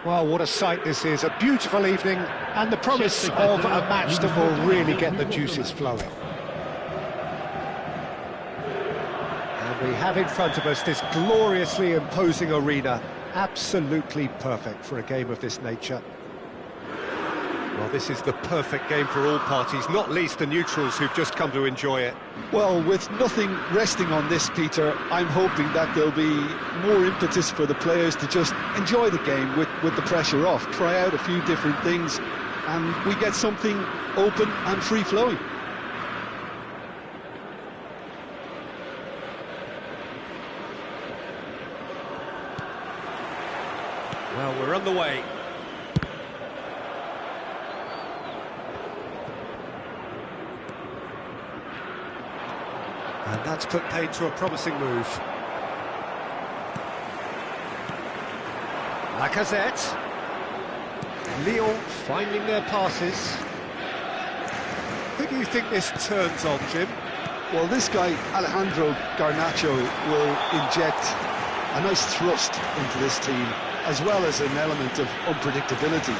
Well, what a sight this is. A beautiful evening and the promise of a match that will really get the juices flowing. And we have in front of us this gloriously imposing arena. Absolutely perfect for a game of this nature. Well, this is the perfect game for all parties, not least the neutrals who've just come to enjoy it. Well, with nothing resting on this, Peter, I'm hoping that there'll be more impetus for the players to just enjoy the game with the pressure off, try out a few different things, and we get something open and free-flowing. Well, we're on the way. And that's put paid to a promising move. Lacazette. Lyon finding their passes. Who do you think this turns on, Jim? Well, this guy, Alejandro Garnacho, will inject a nice thrust into this team, as well as an element of unpredictability.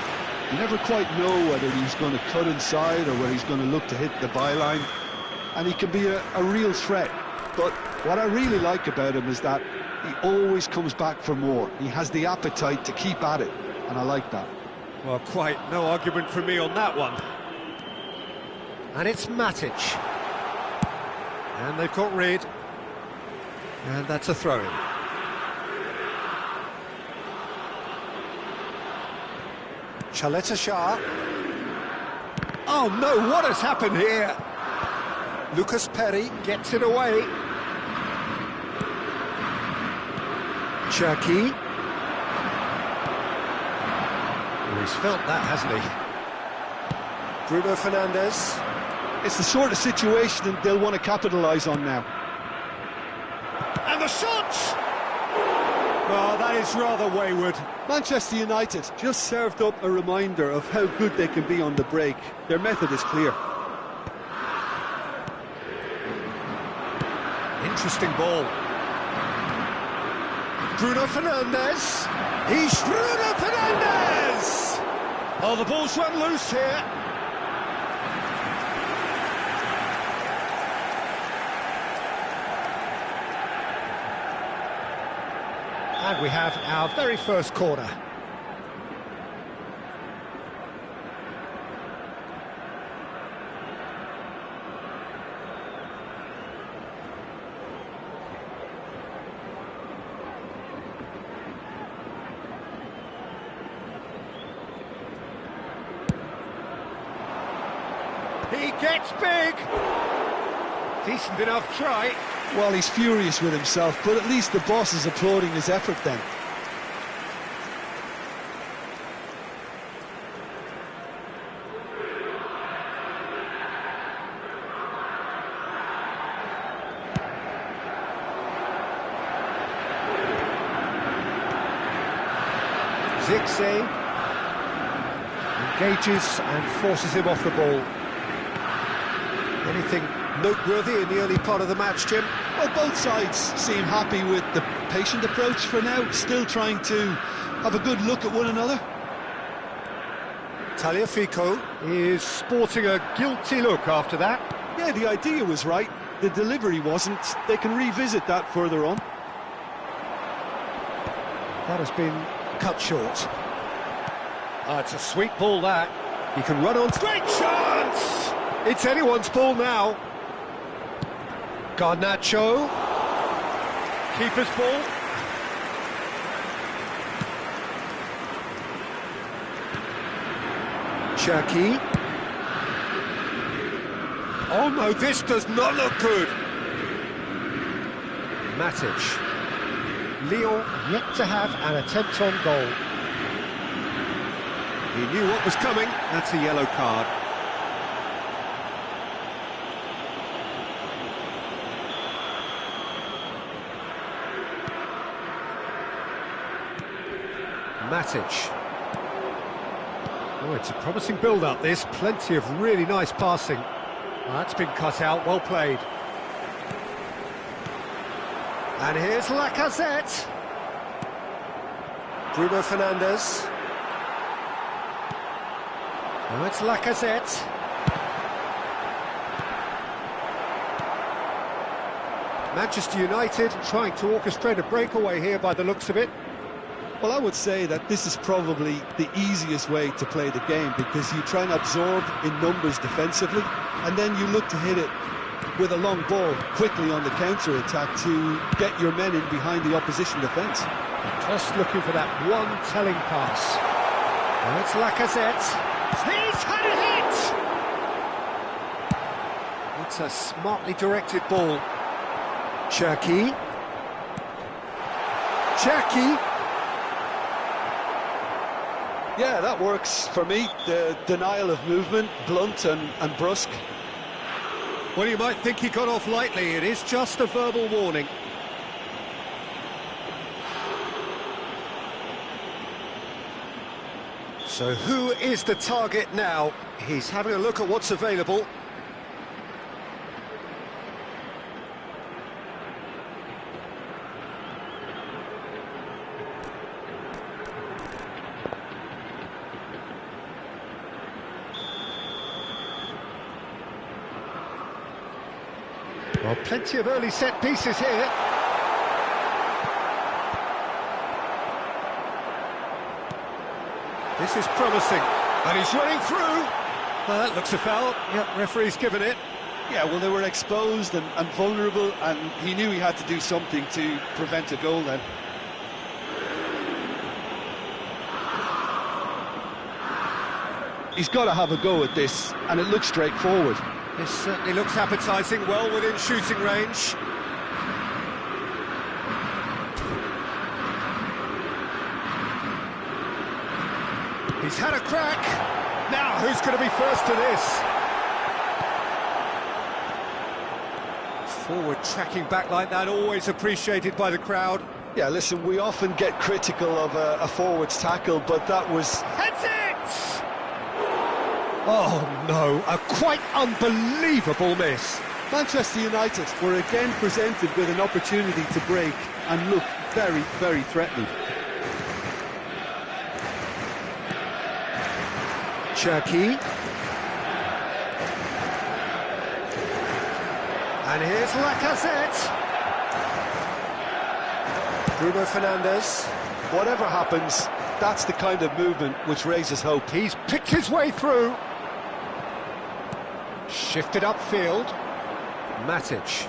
You never quite know whether he's going to cut inside or whether he's going to look to hit the byline. And he can be a real threat. But what I really like about him is that he always comes back for more. He has the appetite to keep at it, and I like that. Well, quite no argument from me on that one. And it's Matic. And they've got rid. And that's a throw-in. Chaleta Shah. Oh no, what has happened here? Lucas Perry gets it away. Cherki. Oh, he's felt that, hasn't he? Bruno Fernandes. It's the sort of situation they'll want to capitalise on now. And the shot! Oh, that is rather wayward. Manchester United just served up a reminder of how good they can be on the break. Their method is clear. Interesting ball. Bruno Fernandes. He's Bruno Fernandes! Oh, the ball's run loose here. And we have our very first corner. He gets big! Decent enough try. Well, he's furious with himself, but at least the boss is applauding his effort then. Zirkzee engages and forces him off the ball. Anything noteworthy in the early part of the match, Jim? Well, both sides seem happy with the patient approach for now, still trying to have a good look at one another. Tagliafico is sporting a guilty look after that. Yeah, the idea was right, the delivery wasn't. They can revisit that further on. That has been cut short. It's a sweet ball, that. He can run on. Great chance! It's anyone's ball now. Garnacho. Keeper's ball. Cherki. Oh no, this does not look good. Matic. Lyon yet to have an attempt on goal. He knew what was coming. That's a yellow card. Matic. Oh, it's a promising build-up, this. Plenty of really nice passing. That's been cut out, well played. And here's Lacazette. Bruno Fernandes. Oh, it's Lacazette. Manchester United trying to orchestrate a breakaway here by the looks of it. Well, I would say that this is probably the easiest way to play the game, because you try and absorb in numbers defensively, and then you look to hit it with a long ball quickly on the counter-attack to get your men in behind the opposition defence. Just looking for that one telling pass. Oh, it's Lacazette. He's had a hit! It's a smartly directed ball. Cherki. Yeah, that works for me. The denial of movement, blunt and brusque. Well, you might think he got off lightly. It is just a verbal warning. So who is the target now? He's having a look at what's available. Well, plenty of early set pieces here. This is promising, and he's running through. That looks a foul. Yep, referee's given it. Yeah, well, they were exposed and vulnerable, and he knew he had to do something to prevent a goal then. He's got to have a go at this, and it looks straightforward. This certainly looks appetising, well within shooting range. He's had a crack. Now, who's going to be first to this? Forward tracking back like that, always appreciated by the crowd. Yeah, listen, we often get critical of a forward's tackle, but that was... Heads it! Oh no, a quite unbelievable miss. Manchester United were again presented with an opportunity to break and look very, very threatening. Cherki. And here's Lacazette. Bruno Fernandes. Whatever happens, that's the kind of movement which raises hope. He's picked his way through. Shifted upfield. Matic.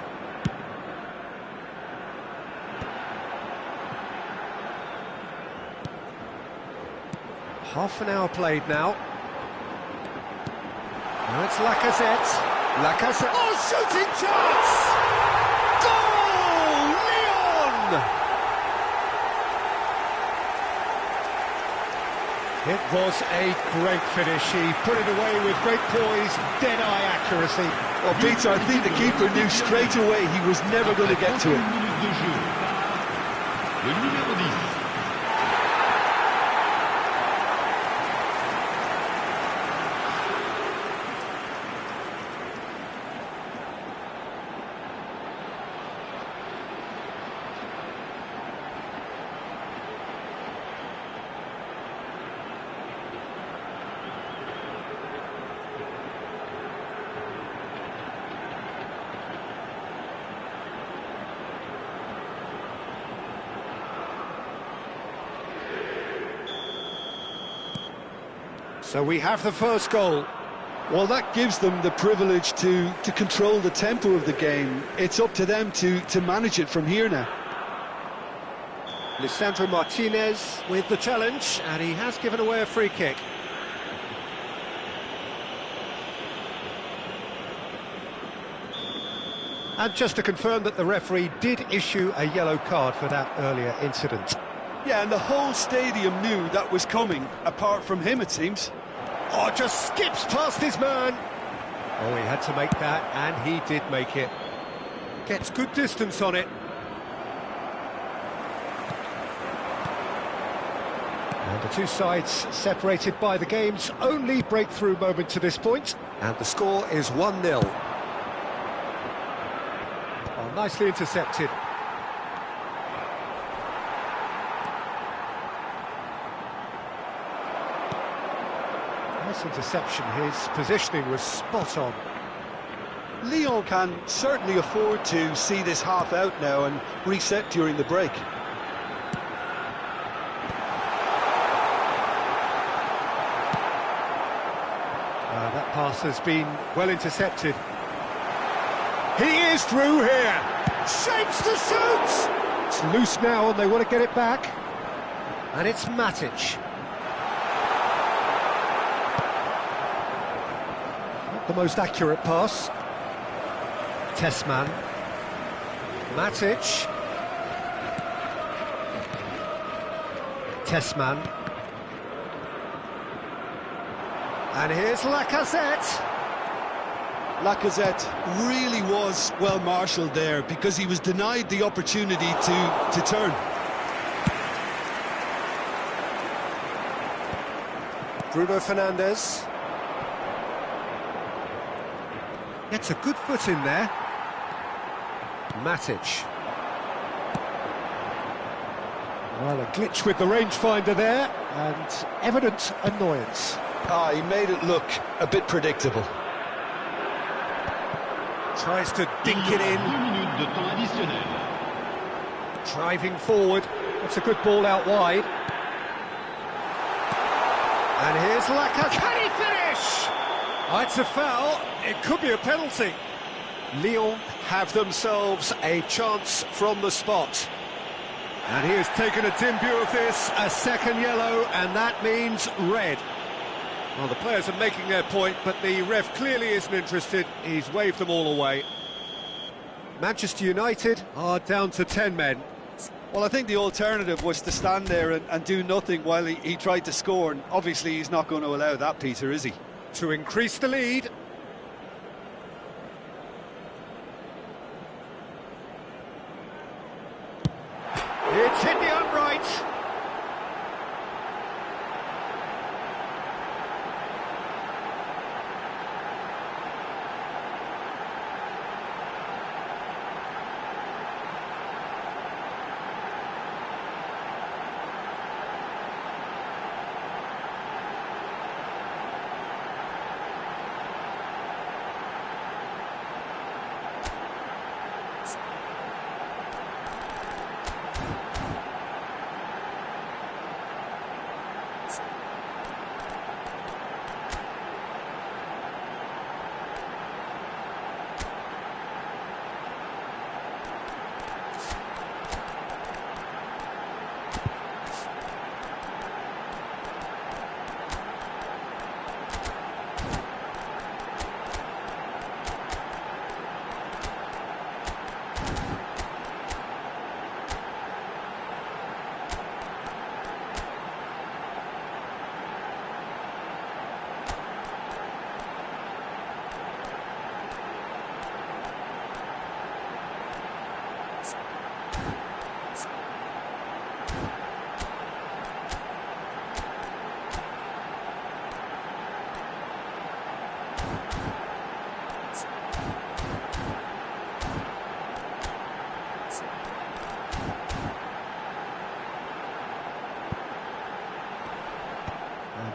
Half an hour played now. Now it's Lacazette. Lacazette. Oh, shooting chance! Goal! Lyon! It was a great finish. He put it away with great poise, dead-eye accuracy. Well, Peter, I think the keeper knew straight away he was never going to get to it. Le numéro 10. So we have the first goal. Well, that gives them the privilege to control the tempo of the game. It's up to them to manage it from here now. Lisandro Martinez with the challenge, and he has given away a free kick. And just to confirm that the referee did issue a yellow card for that earlier incident. Yeah, and the whole stadium knew that was coming, apart from him, it seems. Oh, just skips past his man. Oh, he had to make that, and he did make it. Gets good distance on it. And the two sides separated by the game's only breakthrough moment to this point. And the score is 1-0. Oh, nicely intercepted. Nice interception, his positioning was spot on. Lyon can certainly afford to see this half out now and reset during the break. That pass has been well intercepted. He is through here! Shapes to shoot! It's loose now and they want to get it back. And it's Matic. Not the most accurate pass. Tessman. Matic. Tessman. And here's Lacazette. Lacazette really was well marshalled there because he was denied the opportunity to turn. Bruno Fernandes. Gets a good foot in there. Matic. Well, a glitch with the rangefinder there, and evident annoyance. He made it look a bit predictable. Tries to dink it in. Driving forward. That's a good ball out wide. And here's Lacazette. Can he finish? Oh, it's a foul. It could be a penalty. Lyon have themselves a chance from the spot. And he has taken a dim view of this, a second yellow, and that means red. Well, the players are making their point, but the ref clearly isn't interested. He's waved them all away. Manchester United are down to 10 men. Well, I think the alternative was to stand there and do nothing while he tried to score, and obviously he's not going to allow that, Peter, is he? To increase the lead. It's hit the upright.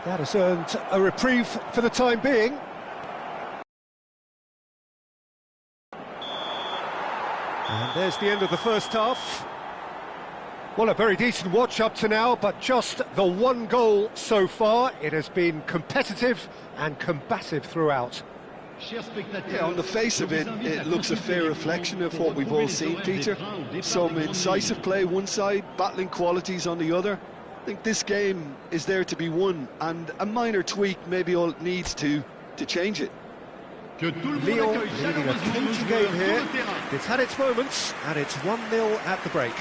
That has earned a reprieve for the time being. And there's the end of the first half. Well, a very decent watch up to now, but just the one goal so far. It has been competitive and combative throughout. Yeah, on the face of it, it looks a fair reflection of what we've all seen, Peter. Some incisive play one side, battling qualities on the other. I think this game is there to be won, and a minor tweak maybe all it needs to change it. Lyon leading a cagey game here. It's had its moments, and it's 1-0 at the break.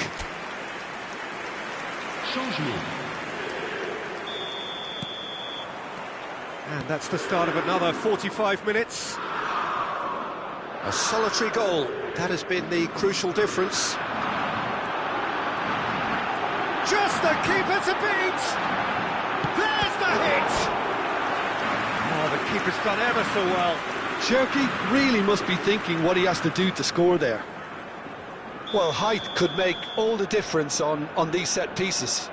And that's the start of another 45 minutes. A solitary goal, that has been the crucial difference. Just the keeper to beat! There's the hit! Oh, the keeper's done ever so well. Cherki really must be thinking what he has to do to score there. Well, height could make all the difference on these set pieces.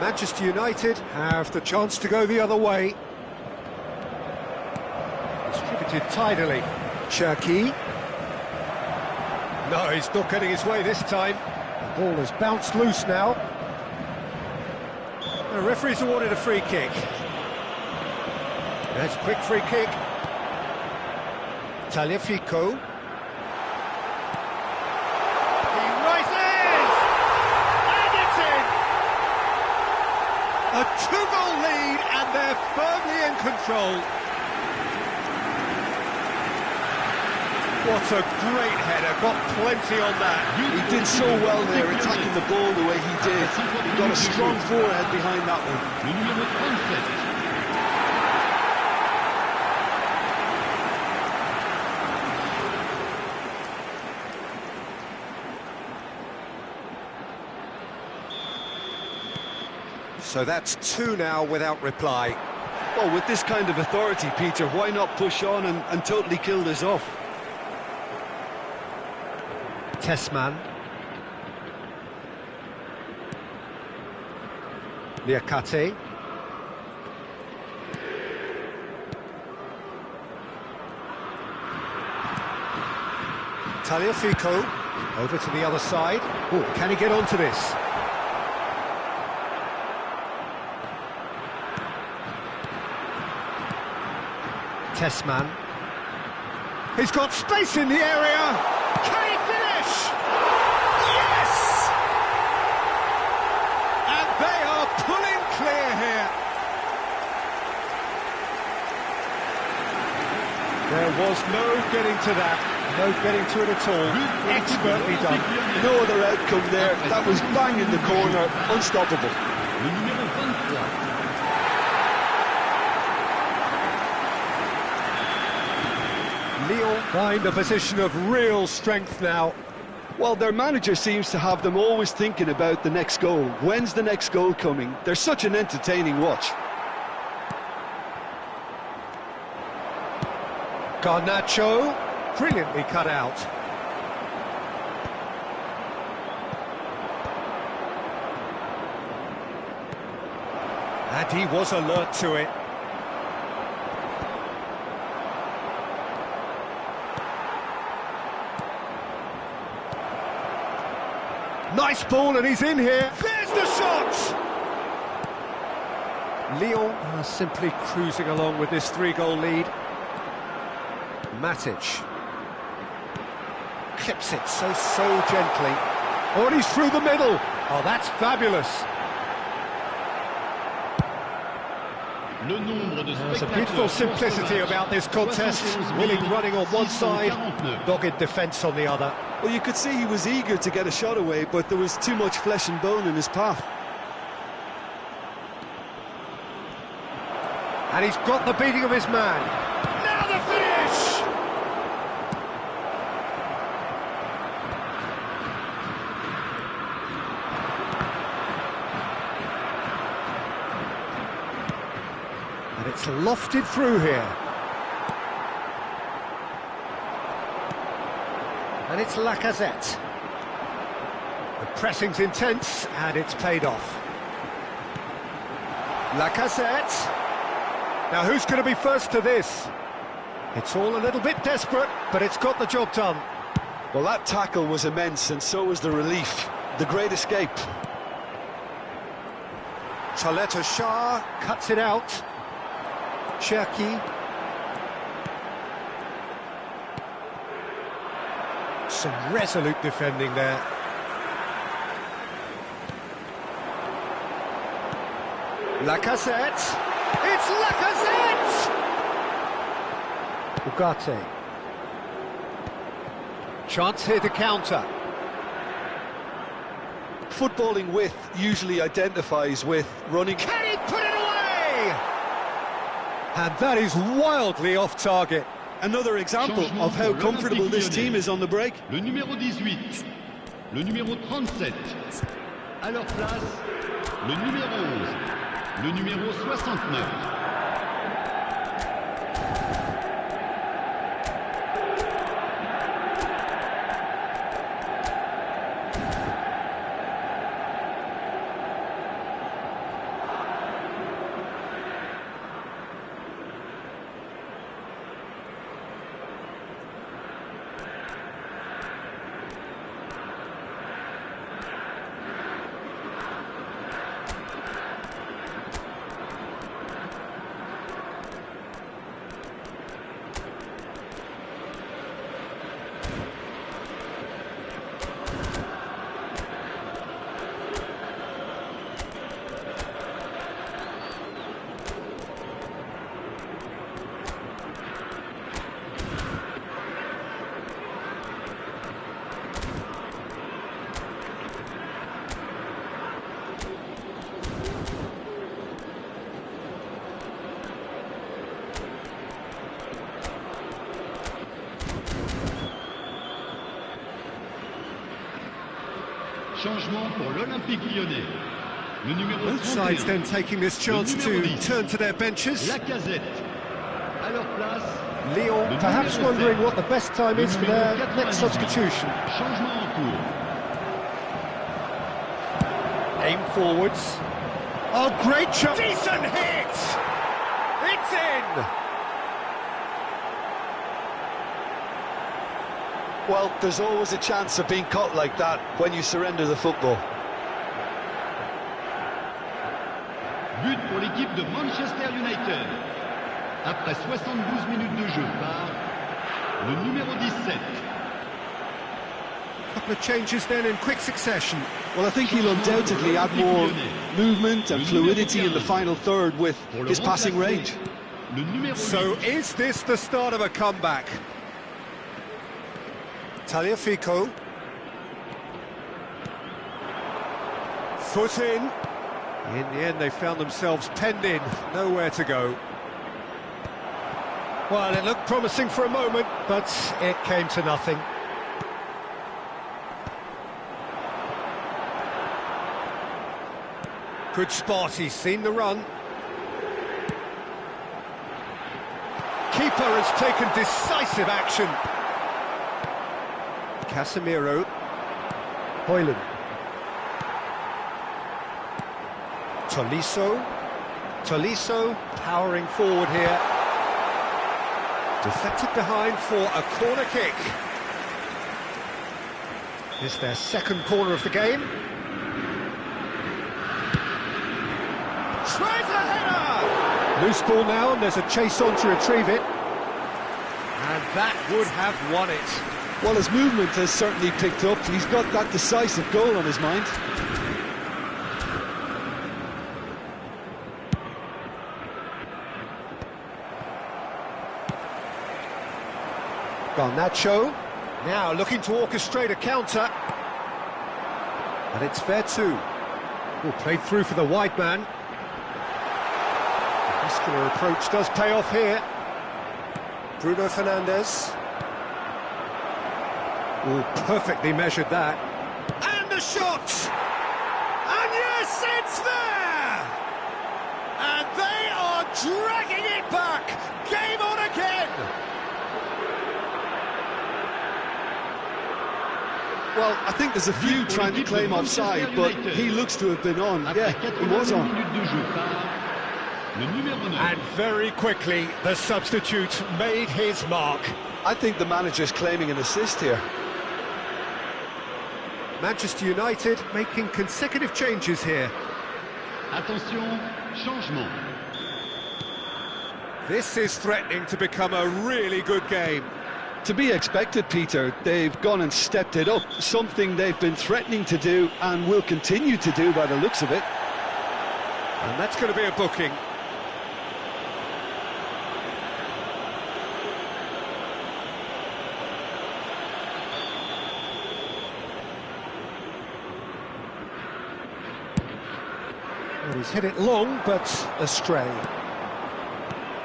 Manchester United have the chance to go the other way. Distributed tidily. Cherki. No, he's not getting his way this time. The ball has bounced loose now. The referee's awarded a free kick. There's a quick free kick. Tagliafico. He rises! And it's in! A two-goal lead, and they're firmly in control. What a great header, got plenty on that. He did so well there, attacking the ball the way he did. He got a strong forehead behind that one. So that's two now without reply. Well, with this kind of authority, Peter, why not push on and totally kill this off? Tessman. Liakate. Tagliafico. Over to the other side. Oh, can he get onto this? Tessman. He's got space in the area. Can he finish? Yes! And they are pulling clear here. There was no getting to that. No getting to it at all. Expertly done. No other outcome there. That was bang in the corner. Unstoppable. Lyon find a position of real strength now. Well, their manager seems to have them always thinking about the next goal. When's the next goal coming? They're such an entertaining watch. Garnacho, brilliantly cut out. And he was alert to it. Nice ball, and he's in here. There's the shot! Lyon are simply cruising along with this three-goal lead. Matic clips it so gently. Oh, and he's through the middle. Oh, that's fabulous. There's a beautiful simplicity about this contest. Willing running on one side, dogged defence on the other. Well, you could see he was eager to get a shot away, but there was too much flesh and bone in his path. And he's got the beating of his man. Now the finish! And it's lofted through here. And it's Lacazette. The pressing's intense, and it's paid off. Lacazette. Now who's going to be first to this? It's all a little bit desperate, but it's got the job done. Well, that tackle was immense, and so was the relief. The great escape. Chaleta Shah cuts it out. Cherki. Some resolute defending there. Lacazette. It's Lacazette! Ugarte. Chance here to counter. Footballing width usually identifies with running. Can he put it away? And that is wildly off target. Another example of how comfortable this team is on the break. Le numéro 18, le numéro 37, à leur place, le numéro 11, le numéro 69. Changement pour l'Olympique Lyonnais. Le numéro Both sides 31. then taking this chance to turn to their benches. Lacazette. À leur place. Lyon perhaps wondering what the best time is for their next substitution. Changement en cours. Aim forwards. Oh, great shot! Decent hit! It's in! Well, there's always a chance of being caught like that when you surrender the football. But pour l'équipe de Manchester United. Après 72 minutes de jeu par le numéro 17. Couple of changes then in quick succession. Well, I think he'll undoubtedly add more movement and fluidity in the final third with his passing range. Le numéro So is this the start of a comeback? Tagliafico. Foot in. In the end, they found themselves penned in, nowhere to go. Well, it looked promising for a moment, but it came to nothing. Good spot, he's seen the run. Keeper has taken decisive action. Casemiro. Hoyland. Tolisso powering forward here. Deflected behind for a corner kick. It's their second corner of the game. Tries a header! Loose ball now, and there's a chase on to retrieve it. And that would have won it. Well, his movement has certainly picked up. He's got that decisive goal on his mind. Garnacho, now looking to orchestrate a counter. And it's Vertu. Oh, played through for the wide man. The muscular approach does pay off here. Bruno Fernandes. Oh, perfectly measured that. And the shot! And yes, it's there! And they are dragging it back! Game on again! Well, I think there's a few trying to claim offside, but he looks to have been on. Yeah, he was on. And very quickly, the substitute made his mark. I think the manager's claiming an assist here. Manchester United making consecutive changes here. Attention, changement. This is threatening to become a really good game. To be expected, Peter. They've gone and stepped it up, something they've been threatening to do and will continue to do by the looks of it. And that's going to be a booking. Well, he's hit it long, but astray.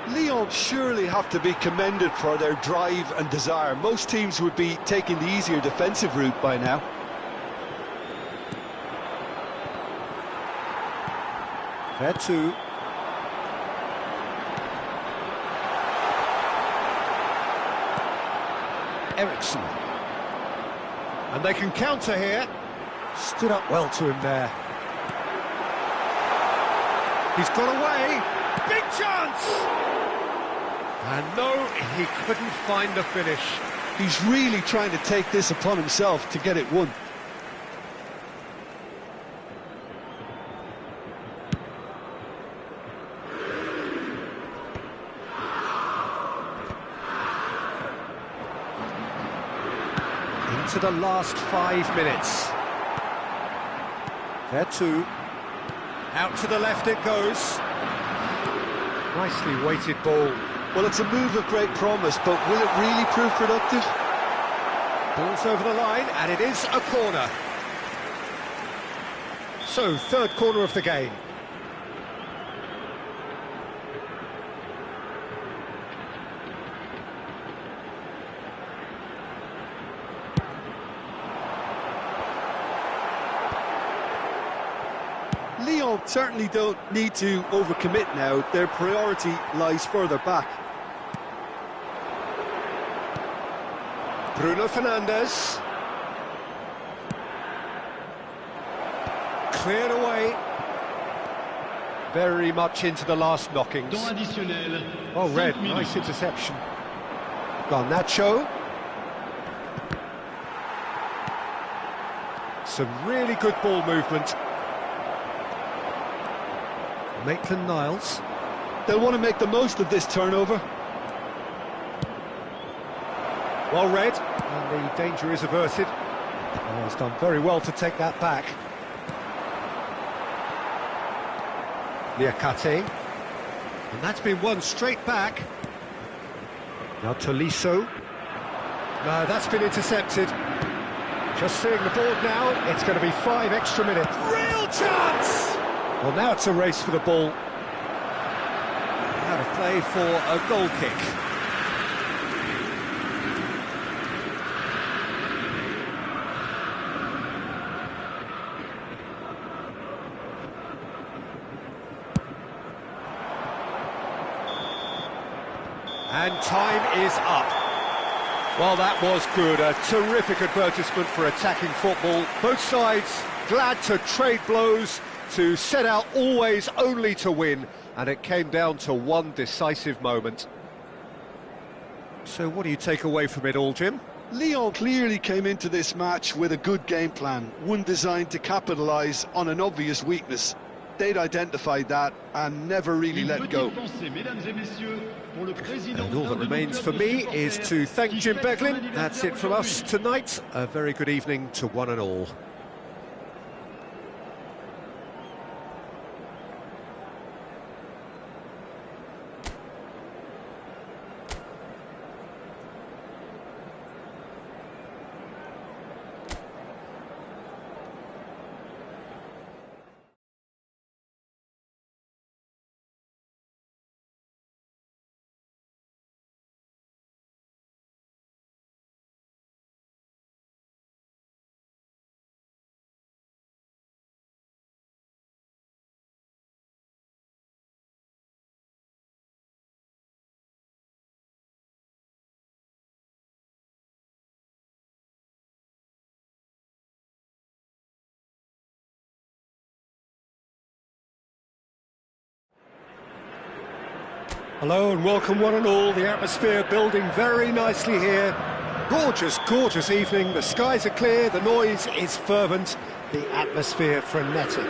Lyon surely have to be commended for their drive and desire. Most teams would be taking the easier defensive route by now. Vertu. Eriksson. And they can counter here. Stood up well to him there. He's got away. Big chance! And no, he couldn't find the finish. He's really trying to take this upon himself to get it won. Into the last 5 minutes. Vertu. Out to the left it goes. Nicely weighted ball. Well, it's a move of great promise, but will it really prove productive? Ball's over the line, and it is a corner. So, third corner of the game. Lyon certainly don't need to overcommit now. Their priority lies further back. Bruno Fernandes. Cleared away. Very much into the last knockings. Temps additionnel. Oh, Red, 5 minutes. nice interception. Garnacho. Some really good ball movement. Maitland-Niles. They'll want to make the most of this turnover. Well read, and the danger is averted. Oh, he's done very well to take that back. Liakate. And that's been won straight back. Now Tolisso. No, that's been intercepted. Just seeing the board now, it's going to be 5 extra minutes. Real chance! Well, now it's a race for the ball. Out of play for a goal kick. And time is up. Well, that was good. A terrific advertisement for attacking football. Both sides glad to trade blows, to set out always only to win, and it came down to one decisive moment. So what do you take away from it all, Jim? Lyon clearly came into this match with a good game plan, one designed to capitalise on an obvious weakness. They'd identified that and never really let go. And all that remains for me is to thank Jim Beglin. That's it from us tonight. A very good evening to one and all. Hello and welcome one and all. The atmosphere building very nicely here. Gorgeous, gorgeous evening. The skies are clear, the noise is fervent, the atmosphere frenetic.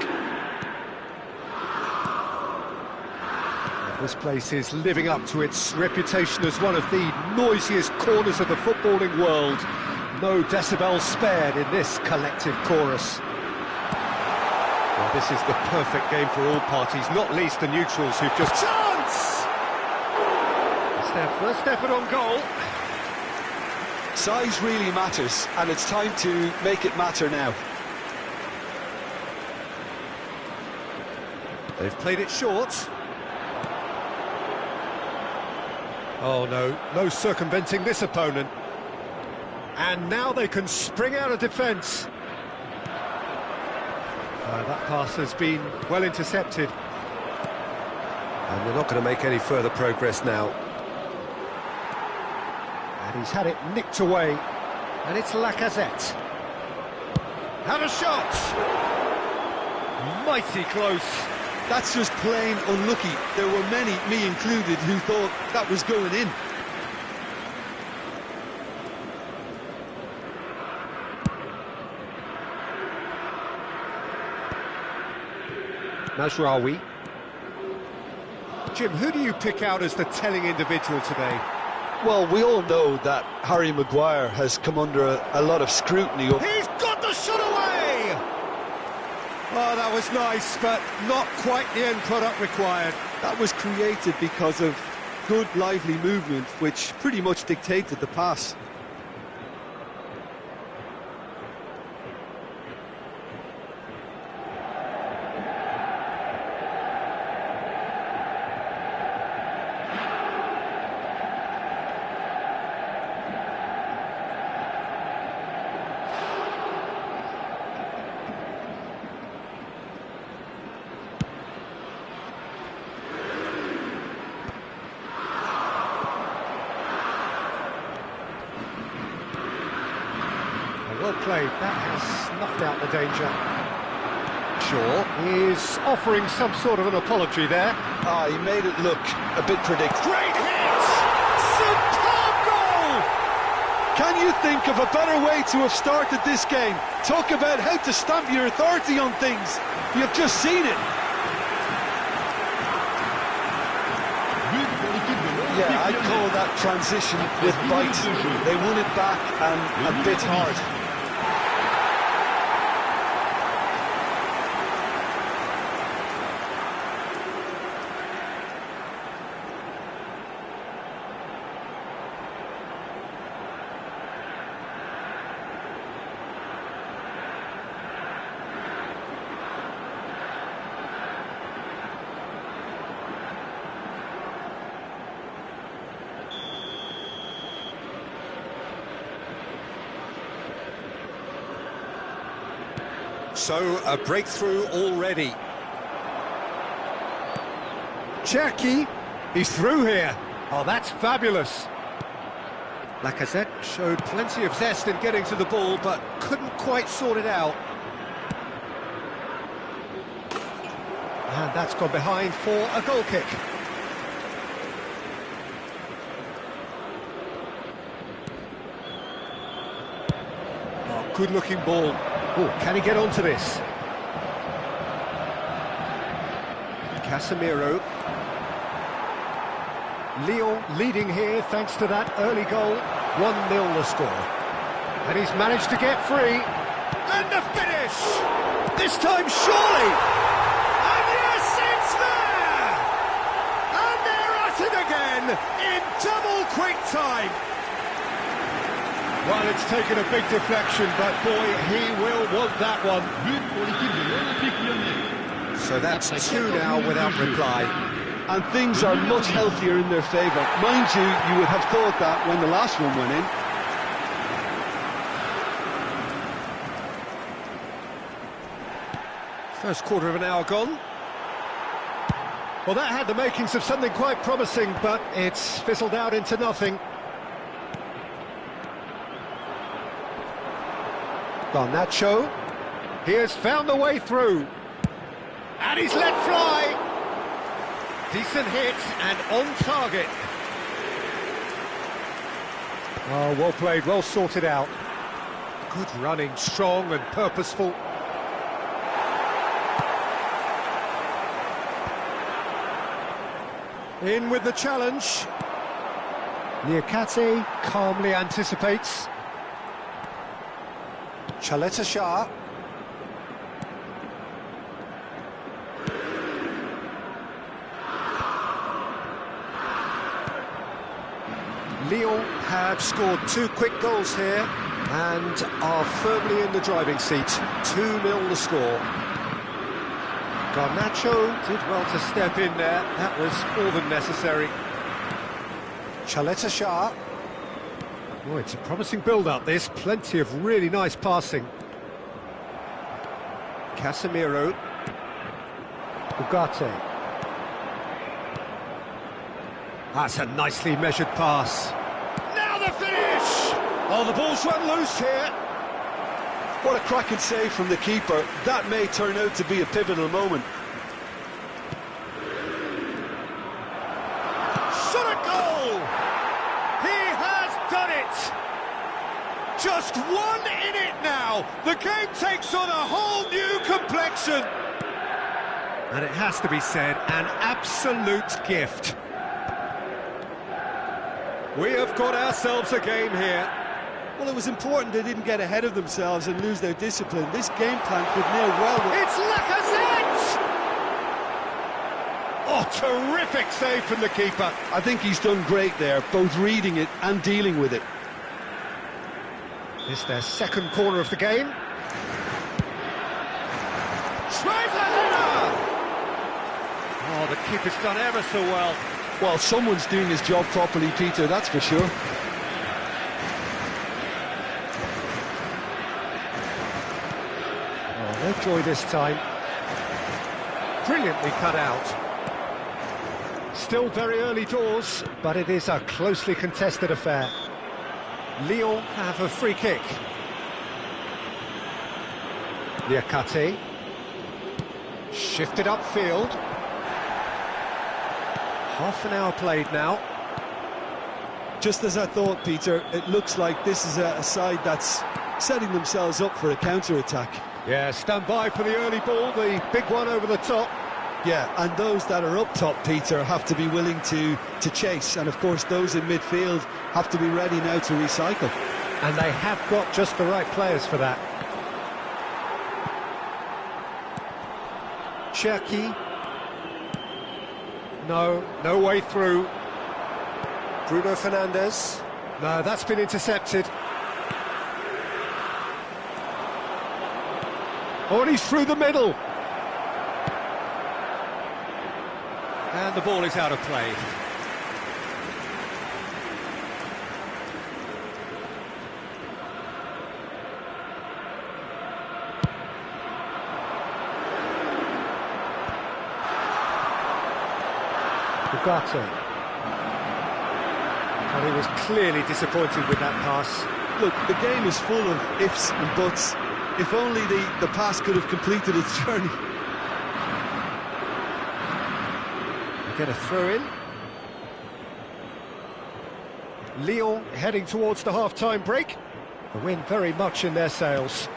This place is living up to its reputation as one of the noisiest corners of the footballing world. No decibels spared in this collective chorus. Well, this is the perfect game for all parties, not least the neutrals who've just... Chance! It's their first effort on goal. Size really matters, and it's time to make it matter now. They've played it short. Oh no, no circumventing this opponent. And now they can spring out of defence. That pass has been well intercepted. And they're not going to make any further progress now. And he's had it nicked away. And it's Lacazette. Had a shot! Mighty close. That's just plain unlucky. There were many, me included, who thought that was going in. Mazraoui. Jim, who do you pick out as the telling individual today? Well, we all know that Harry Maguire has come under a lot of scrutiny. He's got the shot away! Oh, that was nice, but not quite the end product required. That was created because of good, lively movement, which pretty much dictated the pass. played. That has snuffed out the danger. Shaw is offering some sort of an apology there. Ah, he made it look a bit predictable. Great hit! Superb goal! Can you think of a better way to have started this game? Talk about how to stamp your authority on things. You've just seen it. Yeah, I'd call that transition with bite. They won it back and a bit hard. So, a breakthrough already. Cherki, he's through here. Oh, that's fabulous. Lacazette showed plenty of zest in getting to the ball, but couldn't quite sort it out. And that's gone behind for a goal kick. Oh, good-looking ball. Oh, can he get onto this? Casemiro. Lyon leading here thanks to that early goal. 1-0 the score. And he's managed to get free. And the finish! This time surely! And yes, it's there! And they're at it again in double quick time. Well, it's taken a big deflection, but boy, he will want that one. But pour l'équipe de l'Olympique Lyonnais. So that's two now without reply. And things are much healthier in their favour. Mind you, you would have thought that when the last one went in. First quarter of an hour gone. Well, that had the makings of something quite promising, but it's fizzled out into nothing. Garnacho, he has found the way through, and he's let fly. Decent hit and on target. Oh, well played, well sorted out. Good running, strong and purposeful. In with the challenge. Niakate calmly anticipates. Chaleta Shah. Lyon have scored two quick goals here and are firmly in the driving seat. 2-0 the score. Garnacho did well to step in there. That was more than necessary. Chaleta Shah. Oh, it's a promising build-up, this. Plenty of really nice passing. Casemiro. Ugarte. That's a nicely measured pass. Now the finish! Oh, the ball's run loose here. What a cracking save from the keeper. That may turn out to be a pivotal moment. Shot a goal! He has done it! Just one in it now. The game takes on a whole new complexion. And it has to be said, an absolute gift. We have got ourselves a game here. Well, it was important they didn't get ahead of themselves and lose their discipline. This game plan could nail well with... It's Lacazette! Oh, terrific save from the keeper. I think he's done great there, both reading it and dealing with it. It's their second corner of the game. Tries a header! Oh, the keeper's done ever so well. Well, someone's doing his job properly, Peter, that's for sure. Oh, no joy this time. Brilliantly cut out. Still very early doors, but it is a closely contested affair. Lyon have a free kick. Liakate. Shifted upfield. Half an hour played now. Just as I thought, Peter, it looks like this is a side that's setting themselves up for a counter-attack. Yeah, stand by for the early ball, the big one over the top. Yeah, and those that are up top, Peter, have to be willing to chase. And, of course, those in midfield have to be ready now to recycle. And they have got just the right players for that. Cherki. No way through. Bruno Fernandes. No, that's been intercepted. Oh, and he's through the middle. And the ball is out of play. Ugarte. And he was clearly disappointed with that pass. Look, the game is full of ifs and buts. If only the pass could have completed its journey. We get a throw-in. Lyon heading towards the half-time break. The wind very much in their sails.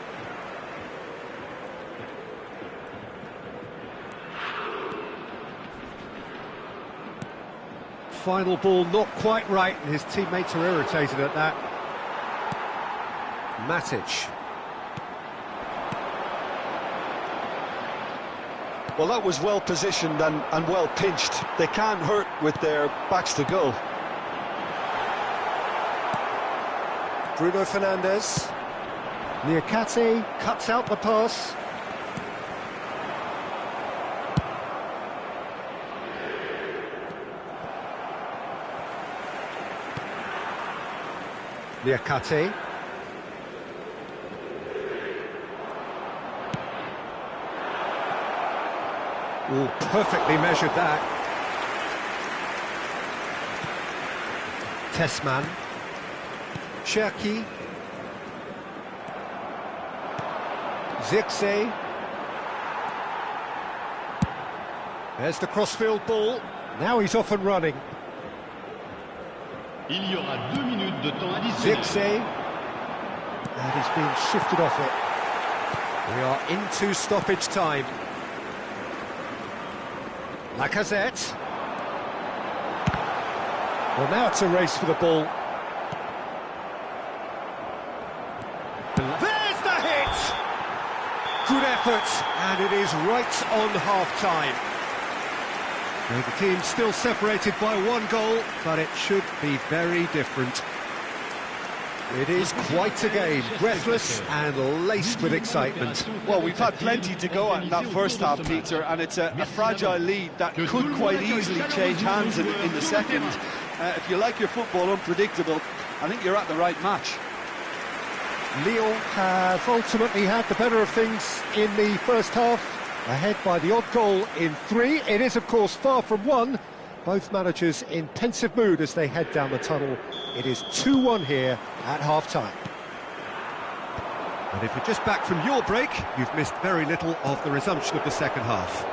Final ball not quite right, and his teammates are irritated at that. Matic. Well, that was well positioned and well pinched. They can't hurt with their backs to goal. Bruno Fernandes. Liakate cuts out the pass. Liakate. Oh, perfectly measured that. Tessman. Cherki. Zirkzee. There's the crossfield ball. Now he's off and running. Il y aura 2 minutes de temps additionnel. Zirkzee. And he's being shifted off it. We are into stoppage time. Lacazette. Well, now it's a race for the ball. There's the hit! Good effort, and it is right on half-time. The team's still separated by 1 goal, but it should be very different. It is quite a game, breathless and laced with excitement. Well, we've had plenty to go at in that first half, Peter, and it's a fragile lead that could quite easily change hands in the second. If you like your football unpredictable, I think you're at the right match. Lyon have ultimately had the better of things in the first half, ahead by the odd goal in 3. It is, of course, far from 1. Both managers in pensive mood as they head down the tunnel. It is 2-1 here at half-time. And if you're just back from your break, you've missed very little of the resumption of the second half.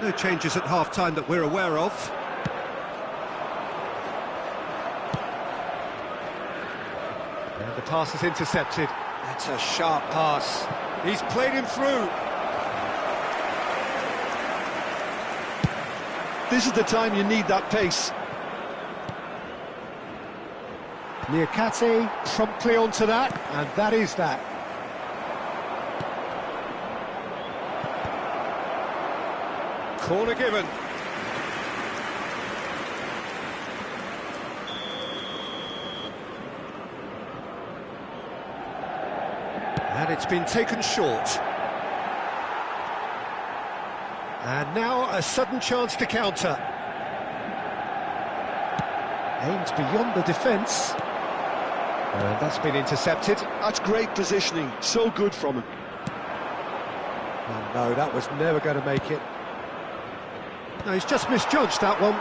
No changes at half-time that we're aware of. And the pass is intercepted. That's a sharp pass. He's played him through. This is the time you need that pace. Liakate promptly onto that, and that is that. Corner given. And it's been taken short. And now a sudden chance to counter. Aimed beyond the defence. And that's been intercepted. That's great positioning, so good from him. Oh no, that was never going to make it. No, he's just misjudged that one.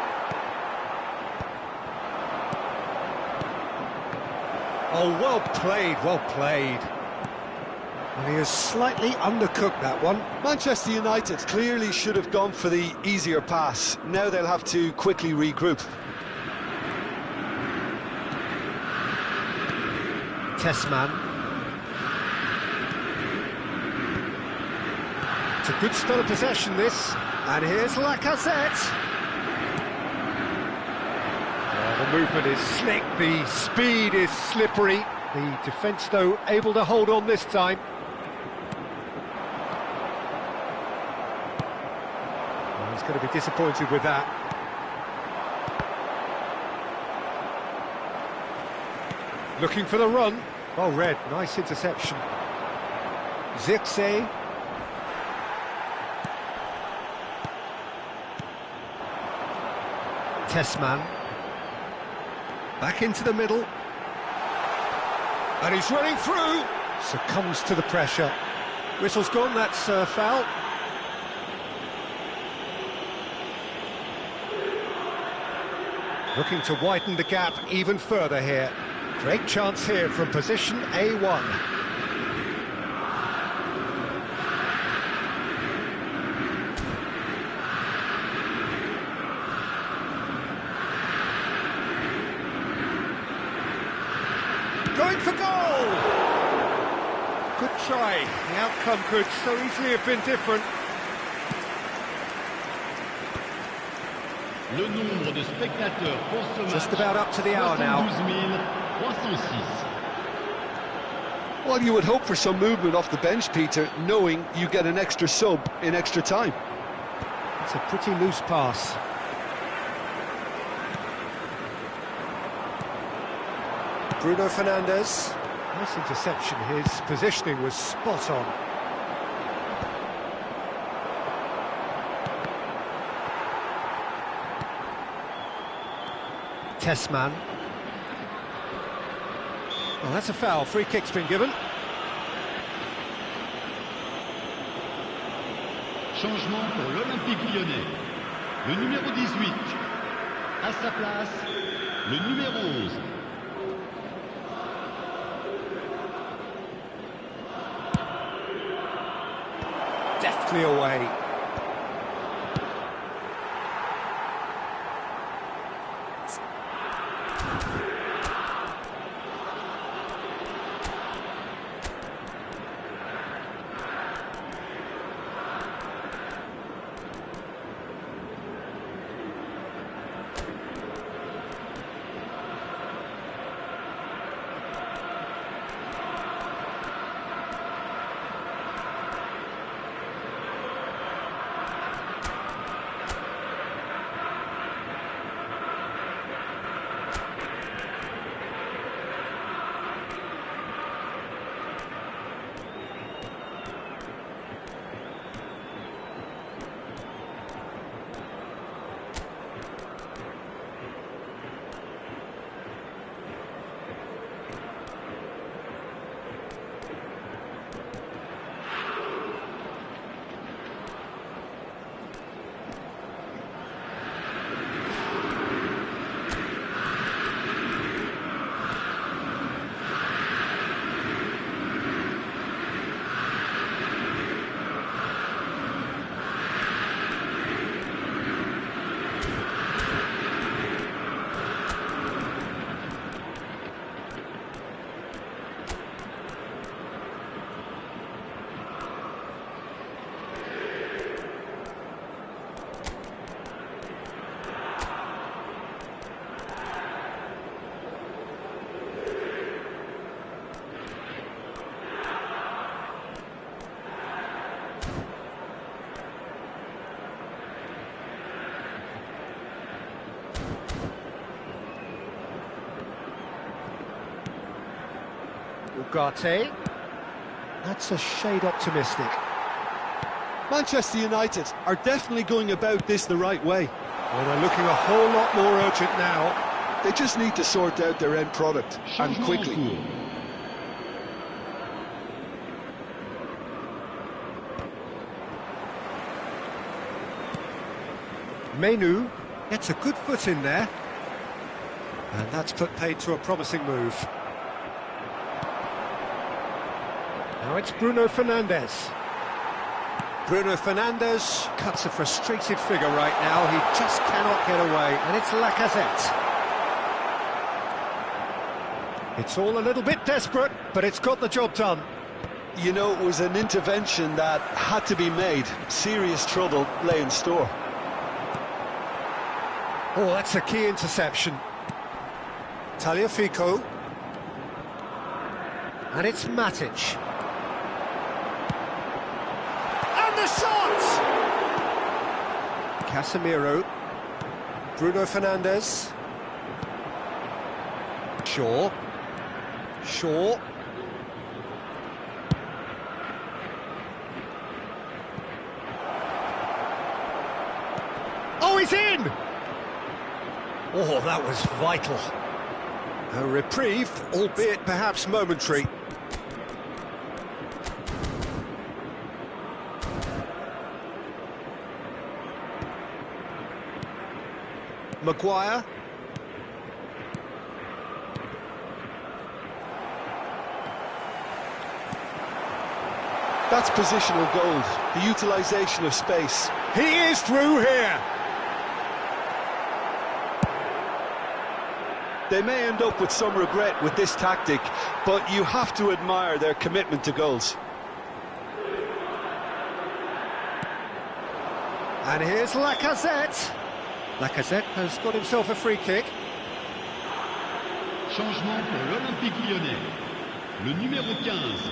Oh, well played, well played. Well, He has slightly undercooked that one. Manchester United clearly should have gone for the easier pass. Now they'll have to quickly regroup. Tessman. It's a good spell of possession, this. And here's Lacazette. The movement is slick, the speed is slippery. The defence, though, able to hold on this time. Well, he's going to be disappointed with that. Looking for the run. Well read, nice interception. Zirkzee. Tessman. Back into the middle. And he's running through. Succumbs to the pressure. Whistle's gone, that's foul. Looking to widen the gap even further here. Great chance here from position A1. Going for goal! Good try. The outcome could so easily have been different. Le nombre de spectateurs pour ce match, Just about up to the hour now. 72 306. Well, you would hope for some movement off the bench, Peter, knowing you get an extra sub in extra time. It's a pretty loose pass. Bruno Fernandes. Nice interception. His positioning was spot on. Tessman. Well, that's a foul. Free kick's been given. Changement pour l'Olympique Lyonnais. Le numéro 18. À sa place, le numéro 11. Deftly away. Ugarte. That's a shade optimistic. Manchester United are definitely going about this the right way. Well, they're looking a whole lot more urgent now. They just need to sort out their end product, and quickly. Menu gets a good foot in there. And that's put paid to a promising move. Now it's Bruno Fernandes. Bruno Fernandes cuts a frustrated figure right now. He just cannot get away, and it's Lacazette. It's all a little bit desperate, but it's got the job done. You know, it was an intervention that had to be made. Serious trouble lay in store. Oh, that's a key interception. Tagliafico. And it's Matic. And the shot! Casemiro. Bruno Fernandes. Shaw. Oh, he's in! Oh, that was vital. A reprieve, albeit perhaps momentary. Maguire. That's positional gold, the utilisation of space. He is through here. They may end up with some regret with this tactic, but you have to admire their commitment to goals. And here's Lacazette. Lacazette has got himself a free kick. Changement pour l'Olympique Lyonnais. Le numéro 15.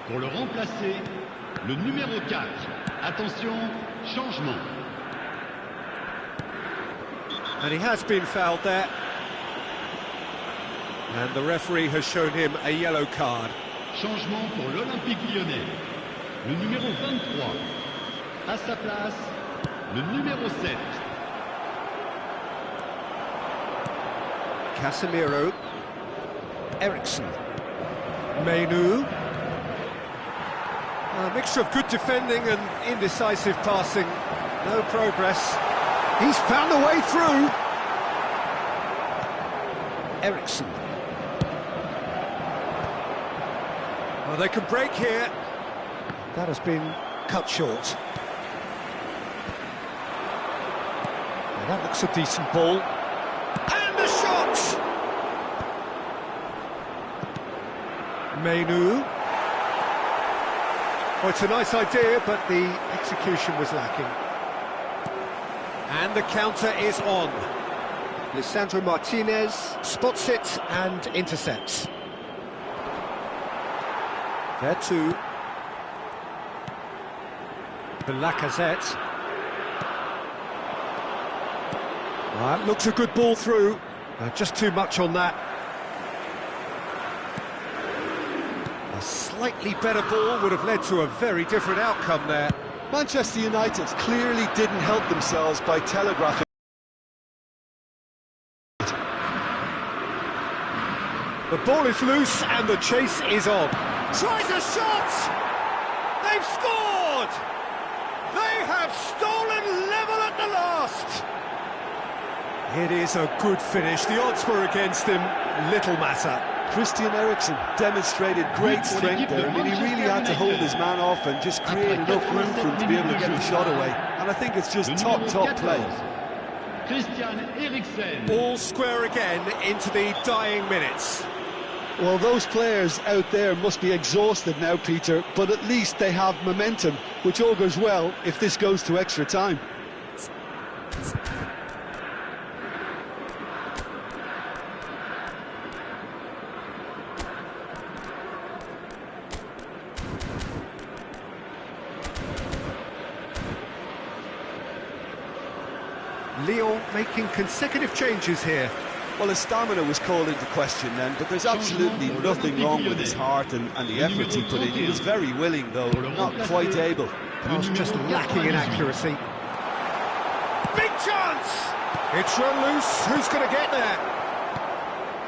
Pour le remplacer, le numéro 4. Attention, changement. And he has been fouled there. And the referee has shown him a yellow card. Changement pour l'Olympique Lyonnais. Le numéro 23. À sa place, le numéro 7. Casemiro. Eriksen. Menu. A mixture of good defending and indecisive passing. No progress. He's found a way through. Eriksen. Well, they can break here. That has been cut short. Well, that looks a decent ball. And a shot! Menu. Well, it's a nice idea, but the execution was lacking. And the counter is on. Lisandro Martinez spots it and intercepts. There too. The Lacazette. Well, that looks a good ball through. Just too much on that. A slightly better ball would have led to a very different outcome there. Manchester United clearly didn't help themselves by telegraphing. The ball is loose and the chase is on. Tries a shot! They've scored! They have stolen level at the last! It is a good finish. The odds were against him. Little matter. Christian Eriksen demonstrated great strength there. I mean, he really had to hold his man off and just create enough room for him to be able to get the shot away. And I think it's just top play. Christian Eriksen. All square again into the dying minutes. Well, those players out there must be exhausted now, Peter, but at least they have momentum, which augurs well if this goes to extra time. Lyon making consecutive changes here. Well, his stamina was called into question then, but there's absolutely nothing wrong with his heart and the efforts he put in. He was very willing, though, not quite able. Pass just lacking in accuracy. Big chance! It's run loose. Who's going to get there?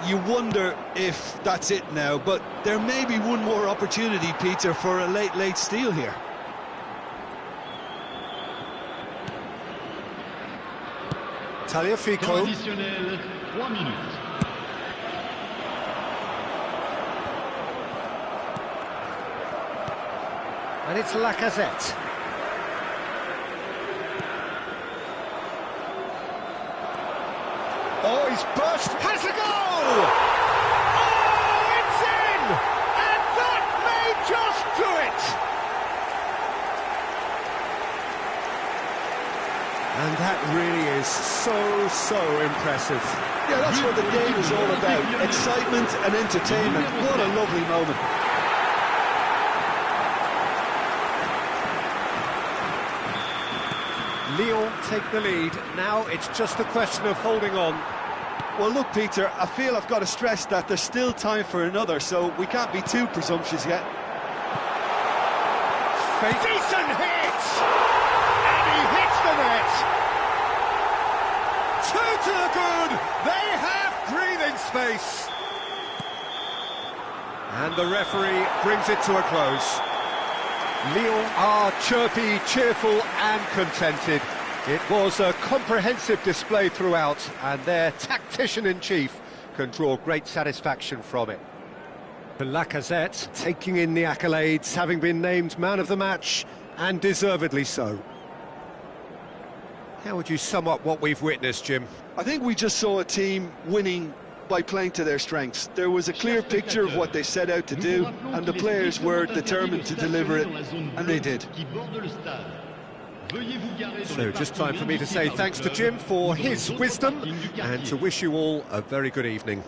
You wonder if that's it now, but there may be one more opportunity, Peter, for a late steal here. Tagliafico. 3 minutes. And it's Lacazette. Oh, he's burst, has a goal! Oh, it's in! And that may just do it! And that really is so impressive. Yeah, that's what the game is all about. Excitement and entertainment. What a lovely moment. Lyon take the lead. Now it's just a question of holding on. Well, look, Peter, I feel I've got to stress that there's still time for another, so we can't be too presumptuous yet. Decent hit! And he hits the net! Two to the good! They have breathing space! And the referee brings it to a close. Lyon are chirpy, cheerful and contented. It was a comprehensive display throughout, and their tactician-in-chief can draw great satisfaction from it. Lacazette taking in the accolades, having been named man of the match, and deservedly so. How would you sum up what we've witnessed, Jim? I think we just saw a team winning by playing to their strengths. There was a clear picture of what they set out to do, and the players were determined to deliver it, and they did. So just time for me to say thanks to Jim for his wisdom, and to wish you all a very good evening.